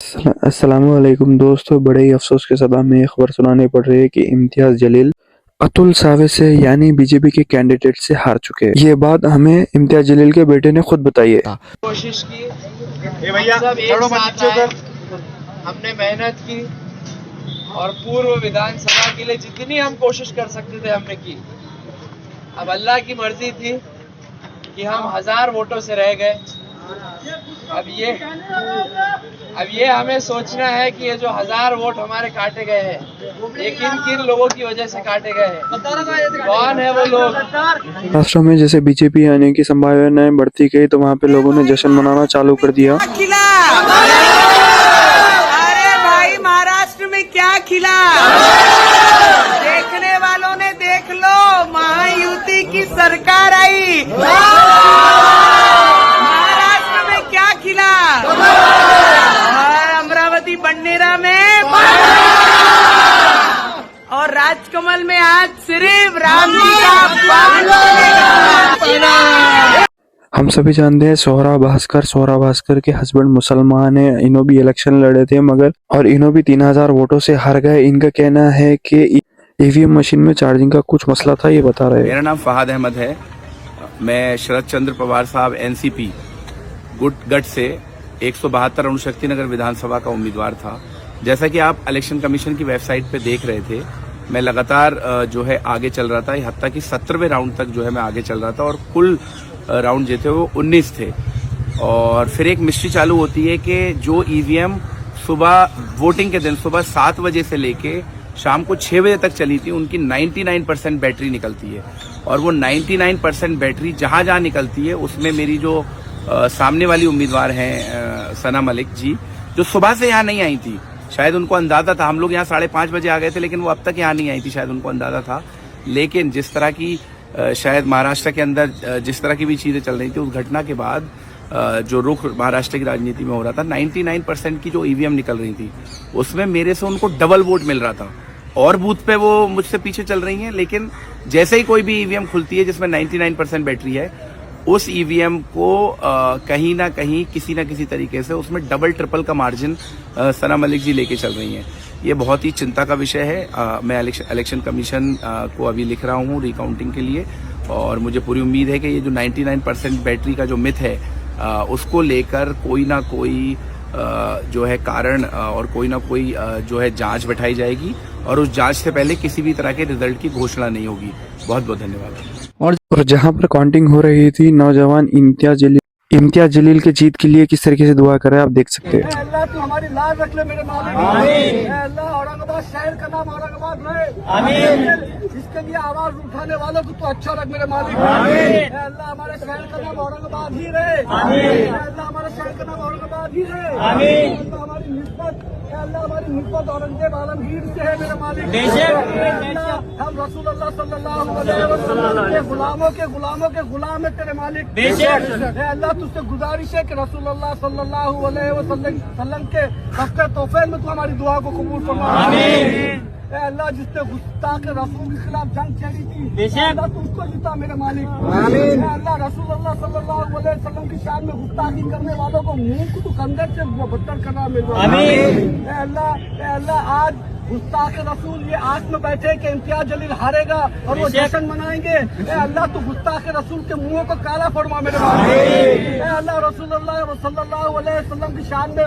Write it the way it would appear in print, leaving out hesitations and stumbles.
अस्सलामुअलैकुम दोस्तों, बड़े ही अफसोस के साथ हमें ये खबर सुनानी पड़ रही है कि इम्तियाज जलील अतुल सावे से यानी बीजेपी के कैंडिडेट से हार चुके हैं। ये बात हमें इम्तियाज जलील के बेटे ने खुद बताई है। कोशिश की, सब एक साथ आए, हमने मेहनत की और पूर्व विधानसभा के लिए जितनी हम कोशिश कर सकते थे हमने की। अब अल्लाह की मर्जी थी कि हम 1000 वोटों से रह गए। अब ये हमें सोचना है कि ये जो 1000 वोट हमारे काटे गए हैं, ये किन किन लोगों की वजह से काटे गए हैं, कौन है वो लोग। राष्ट्र में जैसे बीजेपी आने की संभावनाएं बढ़ती गई तो वहाँ पे लोगों ने जश्न मनाना चालू कर दिया। अरे भाई, महाराष्ट्र में क्या खिला, देखने वालों ने देख लो, महायुति की सरकार आई। महाराष्ट्र में क्या खिला, अमरावती बंडेरा में और राजकमल में आज सिर्फ राम जी का। हम सभी जानते हैं सोहरा भास्कर के हस्बैंड मुसलमान है। इन्हों भी इलेक्शन लड़े थे और इन्हों भी 3000 वोटों से हार गए। इनका कहना है कि ईवीएम मशीन में चार्जिंग का कुछ मसला था, ये बता रहे हैं। मेरा नाम फहाद अहमद है। मैं शरद चंद्र पवार साहब एनसीपी गढ़ से 172 अणुशक्ति नगर विधानसभा का उम्मीदवार था। जैसा कि आप इलेक्शन कमीशन की वेबसाइट पे देख रहे थे, मैं लगातार जो है आगे चल रहा था। हत्ता कि 17वें राउंड तक जो है मैं आगे चल रहा था और कुल राउंड जो थे वो 19 थे। और फिर एक मिस्ट्री चालू होती है कि जो ईवीएम सुबह वोटिंग के दिन सुबह 7 बजे से लेके शाम को 6 बजे तक चली थी, उनकी 99% बैटरी निकलती है। और वो 99% बैटरी जहां जहां निकलती है उसमें मेरी जो सामने वाली उम्मीदवार हैं सना मलिक जी, जो सुबह से यहाँ नहीं आई थी, शायद उनको अंदाजा था। हम लोग यहाँ 5:30 बजे आ गए थे, लेकिन वो अब तक यहाँ नहीं आई थी, शायद उनको अंदाजा था। लेकिन जिस तरह की शायद महाराष्ट्र के अंदर जिस तरह की भी चीजें चल रही थी, उस घटना के बाद जो रुख महाराष्ट्र की राजनीति में हो रहा था, 99% की जो ईवीएम निकल रही थी उसमें मेरे से उनको डबल वोट मिल रहा था। और बूथ पे वो मुझसे पीछे चल रही हैं, लेकिन जैसे ही कोई भी ईवीएम खुलती है जिसमें 99% बैटरी है, उस ईवीएम को कहीं ना कहीं किसी ना किसी तरीके से उसमें डबल ट्रिपल का मार्जिन सना मलिक जी लेके चल रही हैं। ये बहुत ही चिंता का विषय है। मैं इलेक्शन कमीशन को अभी लिख रहा हूँ रिकाउंटिंग के लिए, और मुझे पूरी उम्मीद है कि ये जो 99% बैटरी का जो मिथ है उसको लेकर कोई ना कोई जो है कारण और कोई ना कोई जो है जांच बैठाई जाएगी, और उस जांच से पहले किसी भी तरह के रिजल्ट की घोषणा नहीं होगी। बहुत बहुत धन्यवाद। और जहां पर काउंटिंग हो रही थी, नौजवान इम्तियाज जलील के जीत के लिए किस तरीके से दुआ कर रहे हैं, आप देख सकते हैं। अल्लाह तू हमारी लाज रख ले मेरे मालिक। आमीन। अल्लाह औरंगाबाद शहर का नाम औरंगाबाद रहे। आमीन। इसके लिए आवाज उठाने वालों को तो अच्छा रख मेरे मालिक। आमीन। अल्लाह हमारे शहर का नाम औरंगाबाद ही रहे। आमीन। अल्लाह हमारे शहर का नाम औरंगाबाद ही रहे। आमीन। अल्लाह हमारी निस्बत औरंगजेब आलमगीर से है मेरे मालिक। हम रसूलुल्लाह सल्लल्लाहु अलैहि वसल्लम के गुलामों के गुलाम है तेरे मालिक। अल्लाह तुझसे गुजारिश है कि रसूलुल्लाह सल्लल्लाहु अलैहि वसल्लम के सबके तोहफे में तू हमारी दुआ को कबूल फरमा। आमीन। अल्लाह जिसने गुस्ताख रसूल के खिलाफ जंग छेड़ी थी, अल्लाह तू उसको जिता मेरे मालिक। आमीन। अल्लाह रसूलुल्लाह सल्लल्लाहु अलैहि वसल्लम की शान में गुस्ताखी करने वालों को मुंह को तू कंधे से बदतर करना मेरे मालिक। आमीन। अल्लाह आज गुस्ताख रसूल ये आस में बैठे कि इम्तियाज जलील हारेगा और वो जश्न मनाएंगे। अल्लाह तू गुस्ताख रसूल के मुंहों को काला फरमा मेरे मालिक। अल्लाह रसूलुल्लाह सल्लल्लाहु अलैहि वसल्लम की शान में